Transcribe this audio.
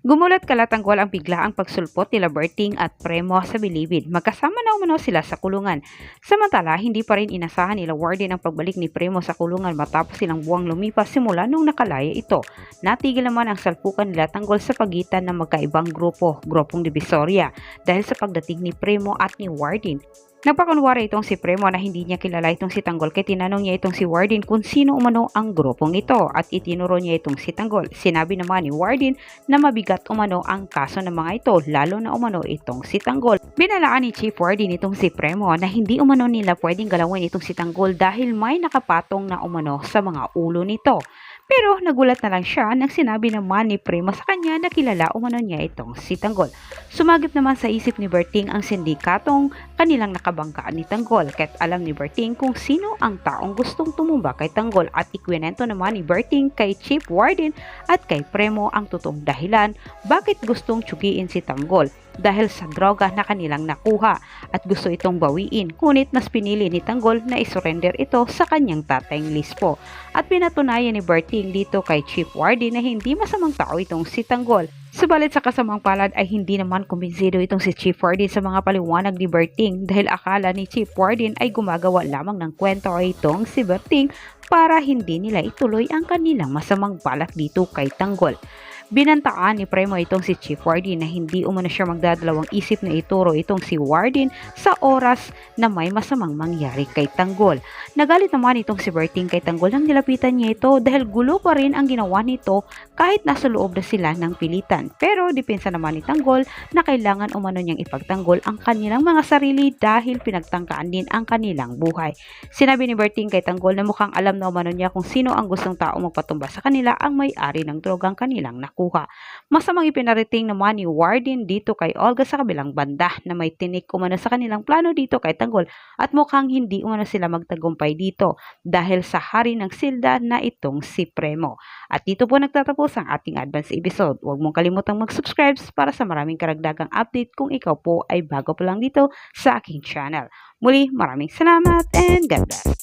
Gumulat kalatanggol ang biglaang pagsulpot nila Berting at Premo sa bilibid. Magkasama na umano sila sa kulungan. Samantala, hindi pa rin inasahan nila Warden ang pagbalik ni Premo sa kulungan matapos silang buwang lumipas simula nung nakalaya ito. Natigil naman ang salpukan nila tanggol sa pagitan ng magkaibang grupong Divisoria dahil sa pagdating ni Premo at ni Warden. Nagpakunwari itong si Premo na hindi niya kilala itong si Tanggol kaya tinanong niya itong si Warden kung sino umano ang grupong ito at itinuro niya itong si Tanggol. Sinabi naman ni Warden na mabigat umano ang kaso ng mga ito lalo na umano itong si Tanggol. Binalaan ni Chief Warden itong si Premo na hindi umano nila pwedeng galawin itong si Tanggol dahil may nakapatong na umano sa mga ulo nito. Pero nagulat na lang siya nang sinabi naman ni Premo sa kanya na kilala umano niya itong si Tanggol. Sumagip naman sa isip ni Berting ang sindikatong kanilang nakabangkaan ni Tanggol kahit alam ni Berting kung sino ang taong gustong tumumba kay Tanggol at ikwento naman ni Berting kay Chief Warden at kay Premo ang totoong dahilan bakit gustong tsugiin si Tanggol dahil sa droga na kanilang nakuha at gusto itong bawiin ngunit mas pinili ni Tanggol na isurrender ito sa kanyang tatayng Lispo at pinatunayan ni Berting dito kay Chief Warden na hindi masamang tao itong si Tanggol. Subalit sa kasamang palad ay hindi naman kumbinsido itong si Chief Warden sa mga paliwanag ni Berting dahil akala ni Chief Warden ay gumagawa lamang ng kwento ay itong si Berting para hindi nila ituloy ang kanilang masamang balak dito kay Tanggol. Binantaan ni Premo itong si Chief Warden na hindi umano siya magdadalawang isip na ituro itong si Warden sa oras na may masamang mangyari kay Tanggol. Nagalit naman itong si Berting kay Tanggol nang nilapitan niya ito dahil gulo pa rin ang ginawa nito kahit nasa loob na sila ng pilitan. Pero depensa naman ni Tanggol na kailangan umano niyang ipagtanggol ang kanilang mga sarili dahil pinagtangkaan din ang kanilang buhay. Sinabi ni Berting kay Tanggol na mukhang alam na umano niya kung sino ang gustong tao magpatumba sa kanila ang may-ari ng drogang kanilang nakuha. Masamang ipinarating naman ni Warden dito kay Olga sa kabilang banda na may tinik umano sa kanilang plano dito kay Tanggol at mukhang hindi umano sila magtagumpay dito dahil sa hari ng silda na itong si Premo. At dito po nagtatapos ang ating advance episode. Huwag mong kalimutang mag-subscribe para sa maraming karagdagang update kung ikaw po ay bago pa lang dito sa aking channel. Muli, maraming salamat and God bless!